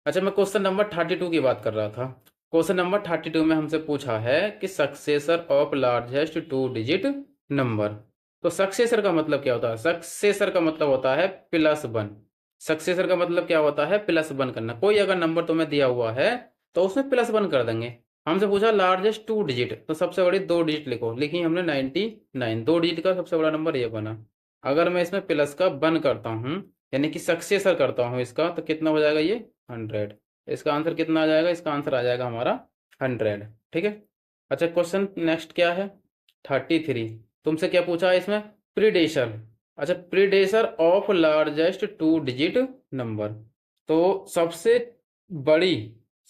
अच्छा, मैं question number 32 की बात कर रहा था। क्वेश्चन नंबर 32 में हमसे पूछा है कि successor of largest two digit number. तो सक्सेसर का मतलब क्या होता है? सक्सेसर का मतलब होता है प्लस वन। सक्सेसर का मतलब क्या होता है? प्लस वन करना। कोई अगर नंबर तुम्हें दिया हुआ है तो उसमें प्लस वन कर देंगे। हमसे पूछा लार्जेस्ट टू डिजिट, तो सबसे बड़ी दो डिजिट लिखो। लिखी हमने 99। दो डिजिट का सबसे बड़ा नंबर ये बना। अगर मैं इसमें प्लस का वन करता हूँ, यानी कि सक्सेसर करता हूँ इसका, तो कितना हो जाएगा ये? 100। इसका आंसर कितना आ जाएगा? इसका आंसर आ जाएगा हमारा 100। ठीक है। अच्छा, क्वेश्चन नेक्स्ट क्या है? 33। तुमसे क्या पूछा है इसमें? प्रीडेशर। अच्छा, प्रीडेशर of largest two digit number. तो बड़ी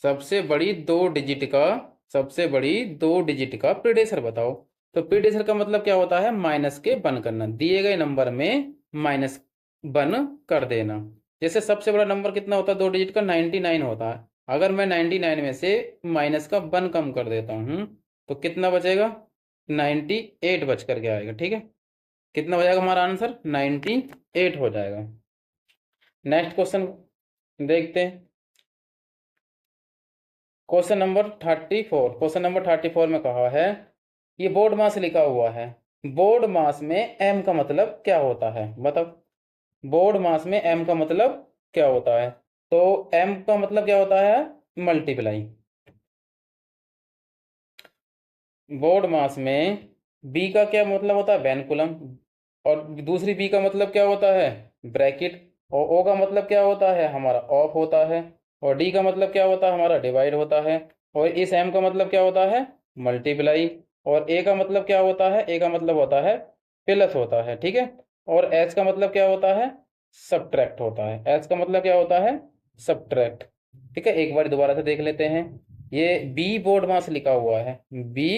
सबसे बड़ी दो डिजिट का सबसे बड़ी दो डिजिट का प्रीडेशर बताओ। तो प्रीडेशर का मतलब क्या होता है? माइनस के वन करना, दिए गए नंबर में माइनस वन कर देना। जैसे सबसे बड़ा नंबर कितना होता है दो डिजिट का? 99 होता है। अगर मैं 99 में से माइनस का वन कम कर देता हूँ तो कितना बचेगा? 98 बच करके आएगा। ठीक है। कितना हो जाएगा हमारा आंसर? 98 हो जाएगा। नेक्स्ट क्वेश्चन देखते हैं। क्वेश्चन नंबर 34 में कहा है, ये बोर्ड मास लिखा हुआ है। बोर्ड मास में एम का मतलब क्या होता है बताओ। बोर्ड मास में एम का मतलब क्या होता है? तो एम का मतलब क्या होता है? मल्टीप्लाई। बोर्ड मास में बी का क्या मतलब होता है? वैनकुलम। और दूसरी बी का मतलब क्या होता है? ब्रैकेट। और ओ का मतलब क्या होता है? हमारा ऑफ होता है। और डी का मतलब क्या होता है? हमारा डिवाइड होता है। और इस एम का मतलब क्या होता है? मल्टीप्लाई। और ए का मतलब क्या होता है? ए का मतलब होता है प्लस होता है। ठीक है। और एच का मतलब क्या होता है? सब्ट्रैक्ट होता है। एच का मतलब क्या होता है? सब्ट्रैक्ट। ठीक है, एक बार दोबारा से देख लेते हैं। ये बी बोर्ड मास लिखा हुआ है। बी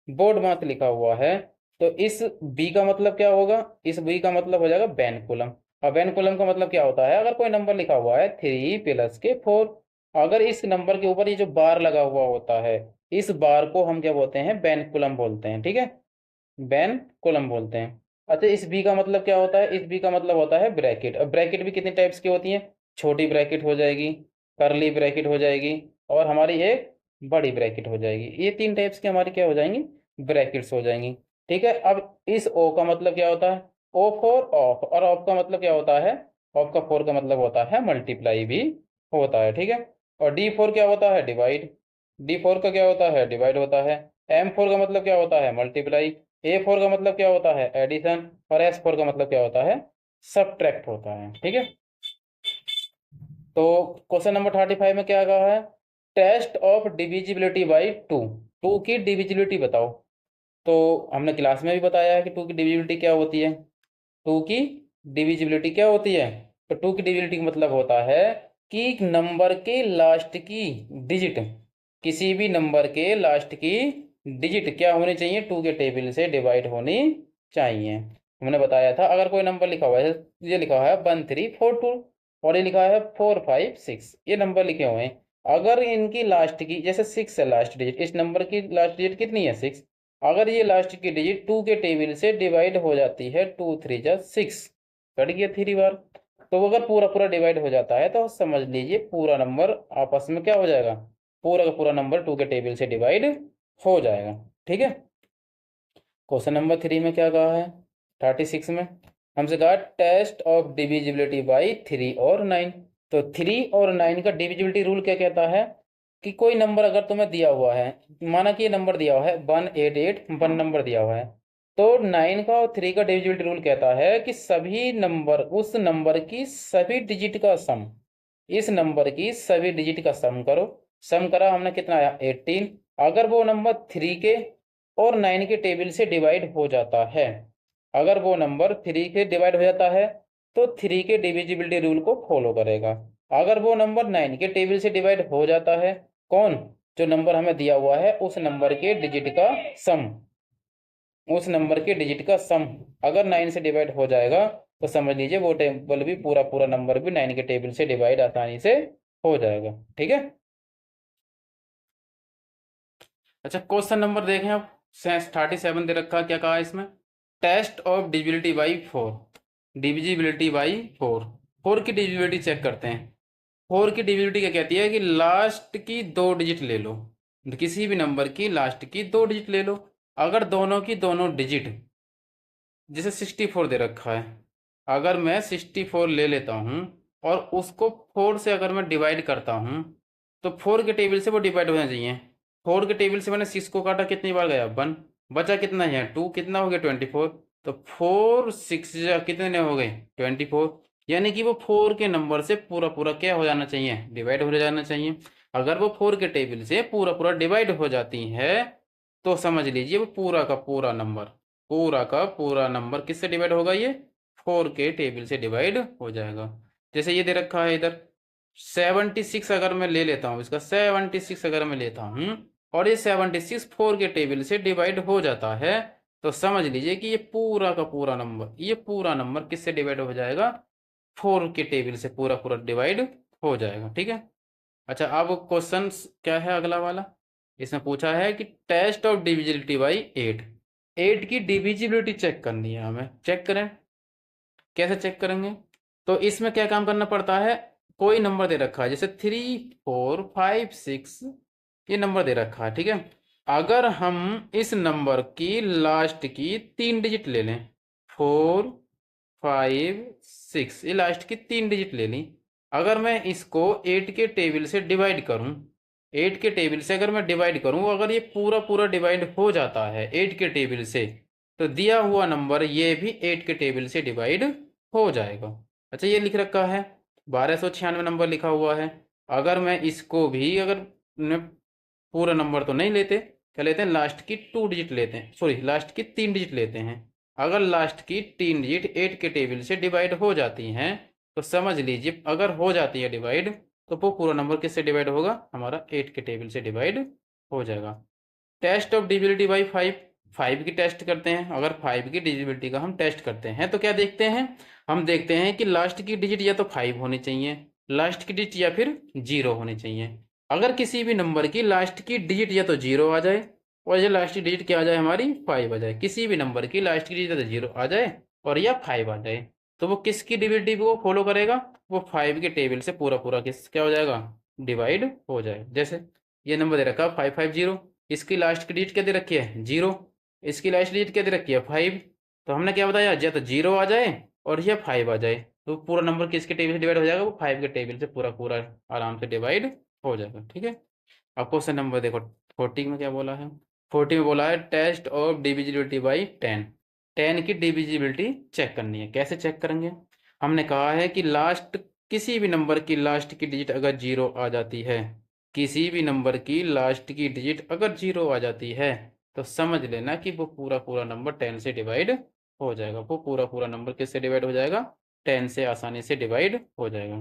बोर्ड मास लिखा हुआ है। तो इस बी का मतलब क्या होगा? इस बी का मतलब हो जाएगा वैनकुलम। और वैनकुलम का मतलब क्या होता है? अगर कोई नंबर लिखा हुआ है 3 + के 4, अगर इस नंबर के ऊपर ये जो बार लगा हुआ होता है, इस बार को हम क्या बोलते हैं? वैनकुलम बोलते हैं। ठीक है, वैनकुलम बोलते हैं। अच्छा, इस बी का मतलब क्या होता है? इस बी का मतलब होता है ब्रैकेट। अब ब्रैकेट भी कितने टाइप्स की होती है? छोटी ब्रैकेट हो जाएगी, करली ब्रैकेट हो जाएगी, और हमारी एक बड़ी ब्रैकेट हो जाएगी। ये तीन टाइप्स की हमारी क्या हो जाएंगी? ब्रैकेट्स हो जाएंगी। ठीक है। अब इस ओ का मतलब क्या होता है? O for of. और ऑफ का मतलब क्या होता है? ऑफ का फोर का मतलब होता है मल्टीप्लाई भी होता है। ठीक है। और डी फोर क्या होता है? डिवाइड। डी फोर का क्या होता है? डिवाइड होता है। एम फोर का मतलब क्या होता है? मल्टीप्लाई। ए फोर का मतलब क्या होता है? एडिशन। और एस फोर का मतलब क्या होता है? सब्ट्रैक्ट होता है। ठीक है। तो क्वेश्चन नंबर 35 में क्या कहा है? Test of divisibility by two. Two की डिविजिबिलिटी बताओ। तो हमने क्लास में भी बताया है कि टू की डिविजिबिलिटी क्या होती है। टू की डिविजिबिलिटी क्या होती है? तो टू की डिविजिबिलिटी का मतलब होता है कि नंबर के लास्ट की डिजिट, किसी भी नंबर के लास्ट की डिजिट क्या होनी चाहिए? टू के टेबल से डिवाइड होनी चाहिए। हमने बताया था अगर कोई नंबर लिखा हुआ है, ये लिखा हुआ है 1342, और ये लिखा है 456, ये नंबर लिखे हुए हैं। अगर इनकी लास्ट की, जैसे 6 है लास्ट डिजिट, इस नंबर की लास्ट डिजिट कितनी है? 6। अगर ये लास्ट की डिजिट टू के टेबल से डिवाइड हो जाती है, 2 3 जा 6, कट गया 3 बार। तो अगर पूरा पूरा डिवाइड हो जाता है तो समझ लीजिए पूरा नंबर आपस में क्या हो जाएगा? पूरा का पूरा नंबर टू के टेबल से डिवाइड हो जाएगा। ठीक है। क्वेश्चन नंबर 3 में क्या कहा है? 36 में हमसे कहा टेस्ट ऑफ डिविजिबिलिटी बाई 3 और 9। तो 3 और 9 का डिविजिबिलिटी रूल क्या कहता है? कि कोई नंबर अगर तुम्हें दिया हुआ है, माना कि ये नंबर दिया हुआ है 188, नंबर दिया हुआ है, तो 9 का और 3 का डिविजिबिलिटी रूल कहता है कि सभी नंबर, उस नंबर की सभी डिजिट का सम, इस नंबर की सभी डिजिट का सम करो। सम करा हमने, कितना आया? 18। अगर वो नंबर 3 के और 9 के टेबल से डिवाइड हो जाता है, अगर वो नंबर 3 के डिवाइड हो जाता है तो 3 के डिविजिबिलिटी रूल को फॉलो करेगा। अगर वो नंबर 9 के टेबल से डिवाइड हो जाता है, कौन? जो नंबर हमें दिया हुआ है उस नंबर के डिजिट का सम, उस नंबर के डिजिट का सम अगर 9 से डिवाइड हो जाएगा तो समझ लीजिए वो टेबल भी, पूरा पूरा नंबर भी 9 के टेबल से डिवाइड आसानी से हो जाएगा। ठीक है। अच्छा, क्वेश्चन नंबर देखें अब। 37 दे रखा, क्या कहा है इसमें? Test of divisibility by 4। Divisibility by 4। 4 की डिविजिबिलिटी चेक करते हैं। 4 की डिविजिबिलिटी क्या कहती है कि लास्ट की 2 डिजिट ले लो, किसी भी नंबर की लास्ट की 2 डिजिट ले लो। अगर दोनों की दोनों डिजिट, जैसे 64 दे रखा है, अगर मैं 64 ले लेता हूँ और उसको 4 से अगर मैं डिवाइड करता हूँ, तो 4 के टेबल से वो डिवाइड होना चाहिए। 4 के टेबल से मैंने 6 को काटा, कितनी बार गया 1, बचा कितना है 2, कितना हो गया 24। तो 4 6 कितने हो गए 24, यानी कि वो 4 के नंबर से पूरा पूरा क्या हो जाना चाहिए, डिवाइड हो जाना चाहिए। अगर वो 4 के टेबल से पूरा पूरा डिवाइड हो जाती है तो समझ लीजिए वो पूरा का पूरा नंबर, पूरा का पूरा नंबर किससे डिवाइड होगा, ये 4 के टेबल से डिवाइड हो जाएगा। जैसे ये दे रखा है इधर 76, अगर मैं ले लेता हूँ इसका 76 अगर मैं लेता हूँ और ये 76 4 के टेबल से डिवाइड हो जाता है, तो समझ लीजिए कि ये पूरा का पूरा नंबर, ये पूरा नंबर किससे डिवाइड हो जाएगा, 4 के टेबल से पूरा पूरा डिवाइड हो जाएगा। ठीक है। अच्छा, अब क्वेश्चन क्या है अगला वाला, इसमें पूछा है कि टेस्ट ऑफ डिविजिबिलिटी बाई 8, 8 की डिविजिबिलिटी चेक करनी है हमें। चेक करें, कैसे चेक करेंगे, तो इसमें क्या काम करना पड़ता है, कोई नंबर दे रखा है जैसे 3 4 5 6, ये नंबर दे रखा है। ठीक है। अगर हम इस नंबर की लास्ट की 3 डिजिट ले लें, 4 5 6, ये लास्ट की 3 डिजिट ले ली। अगर मैं इसको 8 के टेबल से डिवाइड करूं, 8 के टेबल से अगर मैं डिवाइड करूं, अगर ये पूरा पूरा डिवाइड हो जाता है 8 के टेबल से, तो दिया हुआ नंबर ये भी 8 के टेबल से डिवाइड हो जाएगा। अच्छा, ये लिख रखा है 1296 नंबर लिखा हुआ है। अगर मैं इसको भी, अगर मैं पूरा नंबर तो नहीं लेते, क्या लेते हैं, लास्ट की 2 डिजिट लेते हैं, सॉरी लास्ट की 3 डिजिट लेते हैं। अगर लास्ट की 3 डिजिट 8 के टेबल से डिवाइड हो जाती हैं, तो समझ लीजिए अगर हो जाती है डिवाइड, तो वो पूरा नंबर किससे डिवाइड होगा, हमारा 8 के टेबल से डिवाइड हो जाएगा। टेस्ट ऑफ डिविजिबिलिटी बाई 5, 5 की टेस्ट करते हैं। अगर 5 की डिविजिबिलिटी का हम टेस्ट करते हैं तो क्या देखते हैं, हम देखते हैं कि लास्ट की डिजिट या तो 5 होनी चाहिए, लास्ट की डिजिट या फिर 0 होनी चाहिए। अगर किसी भी नंबर की लास्ट की डिजिट या तो 0 आ जाए और ये लास्ट की डिजिट क्या आ जाए हमारी 5 आ जाए, किसी भी नंबर की लास्ट की डिजिट या तो 0 आ जाए और या 5 आ जाए, तो वो किसकी डिविजिबिलिटी को फॉलो करेगा, वो 5 के टेबल से पूरा पूरा किस क्या हो जाएगा, डिवाइड हो जाए। जैसे ये नंबर दे रखा 550, इसकी लास्ट की डिजिट क्या दे रखी है 0, इसकी लास्ट डिजिट क्या दे रखी है 5, तो हमने क्या बताया, या तो 0 आ जाए और या 5 आ जाए, तो पूरा नंबर किसके टेबल से डिवाइड हो जाएगा, वो 5 के टेबल से पूरा पूरा आराम से डिवाइड हो जाएगा। ठीक है। अब क्वेश्चन नंबर देखो 40 में क्या बोला है, 40 में बोला है टेस्ट ऑफ डिविजिबिलिटी बाई 10, 10 की डिविजिबिलिटी चेक करनी है। कैसे चेक करेंगे, हमने कहा है कि लास्ट, किसी भी नंबर की लास्ट की डिजिट अगर 0 आ जाती है, किसी भी नंबर की लास्ट की डिजिट अगर 0 आ जाती है, तो समझ लेना कि वो पूरा पूरा नंबर 10 से डिवाइड हो जाएगा। वो पूरा पूरा नंबर किससे डिवाइड हो जाएगा, 10 से आसानी से डिवाइड हो जाएगा।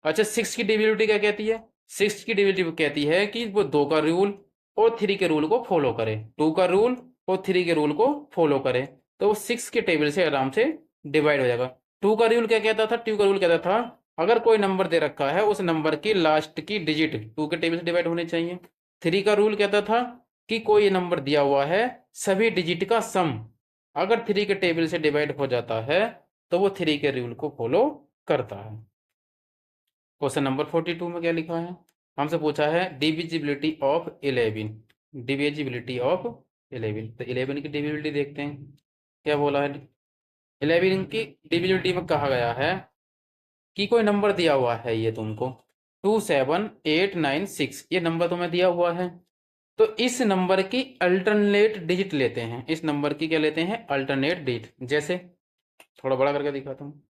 अच्छा, 6 की डिविजिबिलिटी क्या कहती है, 6 की डिविजिबिलिटी कहती है कि वो 2 का रूल और 3 के रूल को फॉलो करे, 2 का रूल और 3 के रूल को फॉलो करे, तो वो 6 के टेबल से आराम से डिवाइड हो जाएगा। 2 का रूल क्या कहता था, 2 का रूल कहता था अगर कोई नंबर दे रखा है उस नंबर की लास्ट की डिजिट 2 के टेबल से डिवाइड होनी चाहिए। 3 का रूल कहता था कि कोई नंबर दिया हुआ है, सभी डिजिट का सम अगर 3 के टेबल से डिवाइड हो जाता है, तो वो 3 के रूल को फॉलो करता है। क्वेश्चन नंबर 42 में क्या लिखा है, हमसे पूछा है डिविजिबिलिटी ऑफ 11, डिविजिबिलिटी ऑफ 11, तो 11 की डिविजिबिलिटी देखते हैं क्या बोला है। 11 की डिविजिबिलिटी में कहा गया है कि कोई नंबर दिया हुआ है, ये तुमको 27896, ये नंबर तुम्हें दिया हुआ है, तो इस नंबर की अल्टरनेट डिजिट लेते हैं, इस नंबर की क्या लेते हैं, अल्टरनेट डिजिट। जैसे थोड़ा बड़ा करके दिखाता हूँ,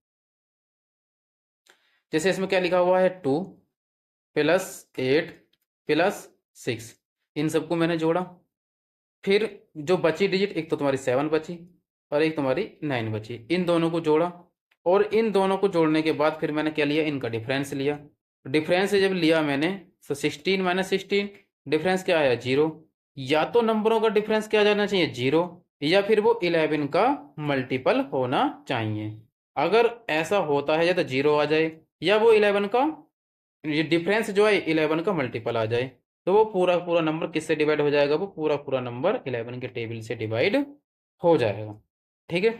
जैसे इसमें क्या लिखा हुआ है 2 + 8 + 6, इन सबको मैंने जोड़ा, फिर जो बची डिजिट, एक तो तुम्हारी 7 बची और एक तुम्हारी 9 बची, इन दोनों को जोड़ा और इन दोनों को जोड़ने के बाद फिर मैंने क्या लिया, इनका डिफरेंस लिया। डिफरेंस जब लिया मैंने, तो 16 - 16, डिफरेंस क्या आया 0। या तो नंबरों का डिफरेंस क्या जाना चाहिए 0, या फिर वो 11 का मल्टीपल होना चाहिए। अगर ऐसा होता है या तो 0 आ जाए या वो 11 का, ये डिफरेंस जो है 11 का मल्टीपल आ जाए, तो वो पूरा पूरा नंबर किससे डिवाइड हो जाएगा, वो पूरा पूरा नंबर 11 के टेबल से डिवाइड हो जाएगा। ठीक है।